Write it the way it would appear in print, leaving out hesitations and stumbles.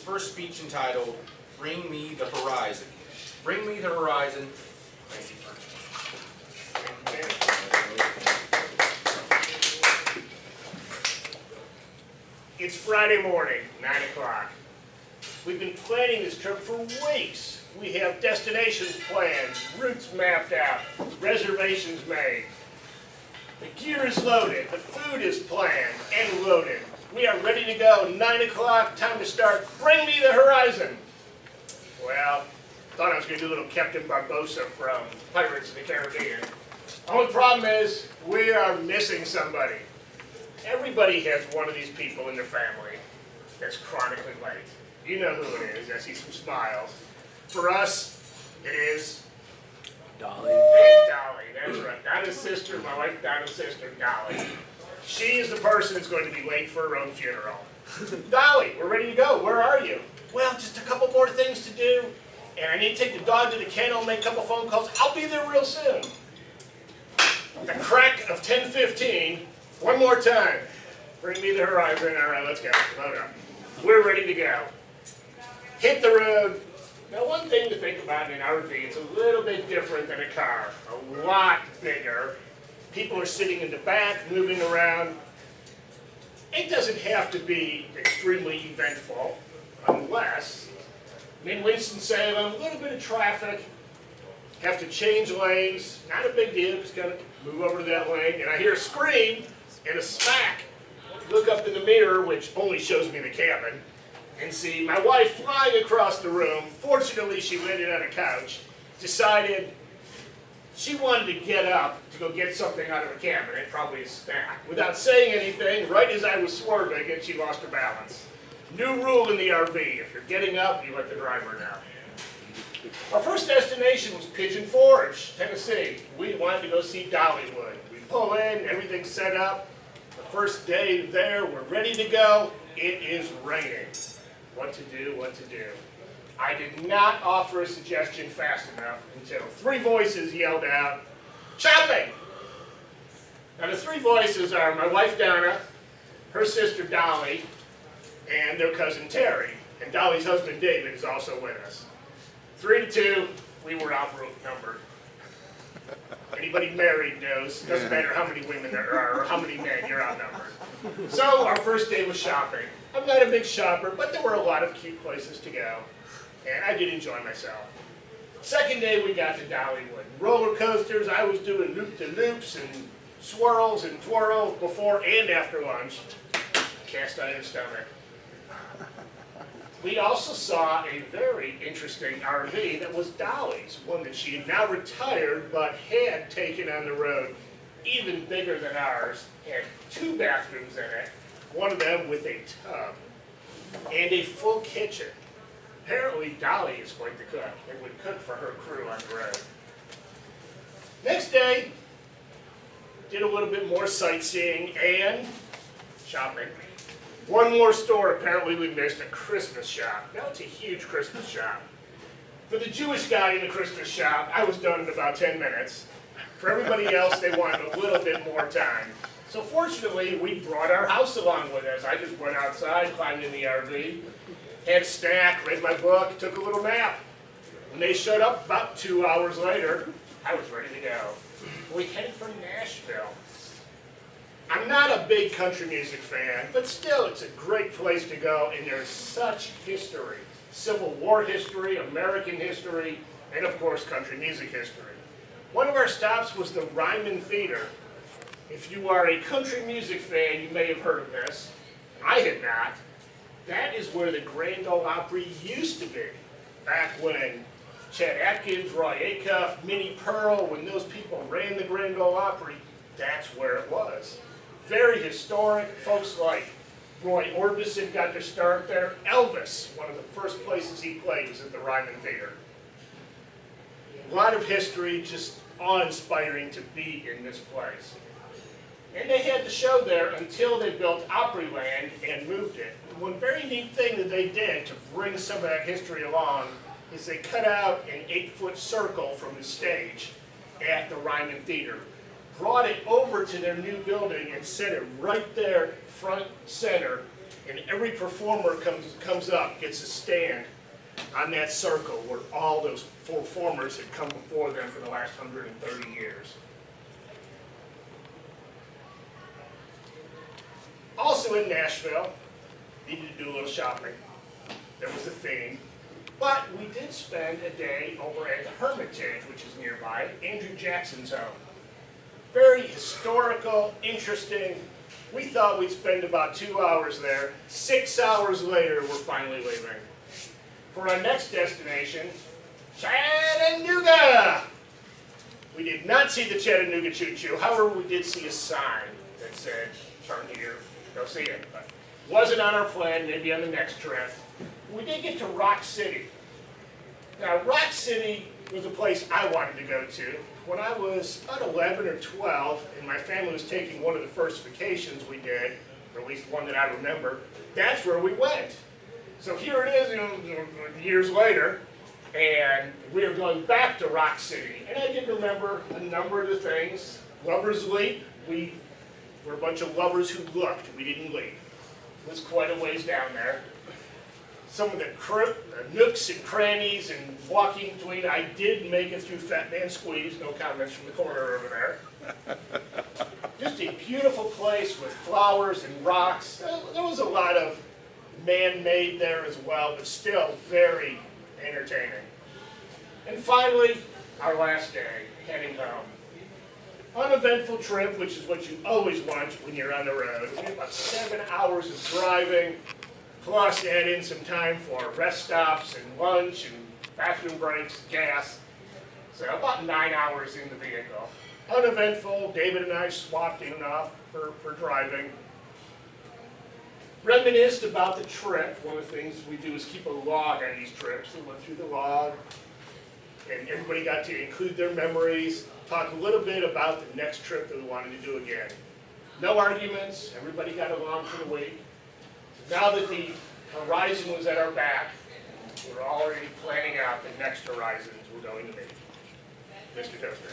first speech entitled, Bring Me the Horizon. Bring Me the Horizon. Thank you. It's Friday morning, 9 o'clock. We've been planning this trip for weeks. We have destinations planned, routes mapped out, reservations made. The gear is loaded, the food is planned and loaded. We are ready to go, 9 o'clock, time to start. Bring me the horizon. Well, thought I was going to do a little Captain Barbosa from Pirates of the Caribbean. Only problem is, we are missing somebody. Everybody has one of these people in their family that's chronically late. You know who it is. I see some smiles. For us, it is Dolly. Aunt Dolly. That's right. Donna's sister, my wife Donna's sister, Dolly. She is the person that's going to be late for her own funeral. Dolly, we're ready to go. Where are you? Well, just a couple more things to do, and I need to take the dog to the kennel, make a couple phone calls. I'll be there real soon. The crack of 10:15. One more time. Bring me the horizon. All right, let's go. Load up. We're ready to go. Hit the road. Now, one thing to think about in an RV, it's a little bit different than a car. A lot bigger. People are sitting in the back, moving around. It doesn't have to be extremely eventful, unless I'm in Winston-Salem, a little bit of traffic, have to change lanes. Not a big deal, just gotta move over to that lane, and I hear a scream and a smack. Look up in the mirror, which only shows me the cabin, and see my wife flying across the room. Fortunately, she landed on a couch, decided she wanted to get up to go get something out of a cabinet, probably a snack. Without saying anything, right as I was swerving, and she lost her balance. New rule in the RV, if you're getting up, you let the driver know. Our first destination was Pigeon Forge, Tennessee. We wanted to go see Dollywood. We pull in, everything's set up. The first day there, we're ready to go. It is raining. What to do, what to do. I did not offer a suggestion fast enough until three voices yelled out, shopping! Now the three voices are my wife Donna, her sister Dolly, and their cousin Terry. And Dolly's husband David is also with us. 3-2, we were outnumbered. Anybody married knows, doesn't matter how many women there are or how many men, you're outnumbered. So our first day was shopping. I'm not a big shopper, but there were a lot of cute places to go. And I did enjoy myself. Second day we got to Dollywood. Roller coasters, I was doing loop-de-loops and swirls and twirls before and after lunch. Cast iron stomach. We also saw a very interesting RV that was Dolly's, one that she had now retired but had taken on the road, even bigger than ours, had 2 bathrooms in it, one of them with a tub, and a full kitchen. Apparently Dolly is going to cook and would cook for her crew on the road. Next day, did a little bit more sightseeing and shopping. One more store apparently we missed, a Christmas shop. Now it's a huge Christmas shop. For the Jewish guy in the Christmas shop, I was done in about 10 minutes. For everybody else, they wanted a little bit more time. So fortunately, we brought our house along with us. I just went outside, climbed in the RV, had a snack, read my book, took a little nap. When they showed up about 2 hours later, I was ready to go. We headed for Nashville. I'm not a big country music fan, but still it's a great place to go, and there's such history. Civil War history, American history, and of course country music history. One of our stops was the Ryman Theater. If you are a country music fan, you may have heard of this. I had not. That is where the Grand Ole Opry used to be, back when Chet Atkins, Roy Acuff, Minnie Pearl, when those people ran the Grand Ole Opry, that's where it was. Very historic. Folks like Roy Orbison got their start there. Elvis, one of the first places he played was at the Ryman Theater. A lot of history, just awe-inspiring to be in this place. And they had the show there until they built Opryland and moved it. One very neat thing that they did to bring some of that history along is they cut out an 8-foot circle from the stage at the Ryman Theater, brought it over to their new building and set it right there, front center, And every performer comes up, gets a stand on that circle where all those performers had come before them for the last 130 years. Also in Nashville, needed to do a little shopping. There was a theme. But we did spend a day over at the Hermitage, which is nearby, Andrew Jackson's home. Very historical, interesting. We thought we'd spend about 2 hours there. 6 hours later, we're finally leaving. For our next destination, Chattanooga! We did not see the Chattanooga Choo-Choo. However, we did see a sign that said, turn here, go see it. But wasn't on our plan, maybe on the next trip. We did get to Rock City. Now, Rock City was a place I wanted to go to. When I was about 11 or 12, and my family was taking one of the first vacations we did, or at least one that I remember, that's where we went. So here it is, years later, and we are going back to Rock City. And I did remember a number of the things. Lovers Leap, we were a bunch of lovers who looked, we didn't leap. It was quite a ways down there. Some of the nooks and crannies and walking between, I did make it through Fat Man Squeeze, no comments from the corner over there. Just a beautiful place with flowers and rocks. There was a lot of man-made there as well, but still very entertaining. And finally, our last day, heading home. Uneventful trip, which is what you always want when you're on the road. We had about 7 hours of driving. Plus, add in some time for rest stops and lunch and bathroom breaks, gas. So about 9 hours in the vehicle. Uneventful. David and I swapped in and off for driving. Reminisced about the trip. One of the things we do is keep a log on these trips. We went through the log, and everybody got to include their memories. Talk a little bit about the next trip that we wanted to do again. No arguments. Everybody got along for the week. Now that the horizon was at our back, we're already planning out the next horizons we're going to meet. Mr. Toaster.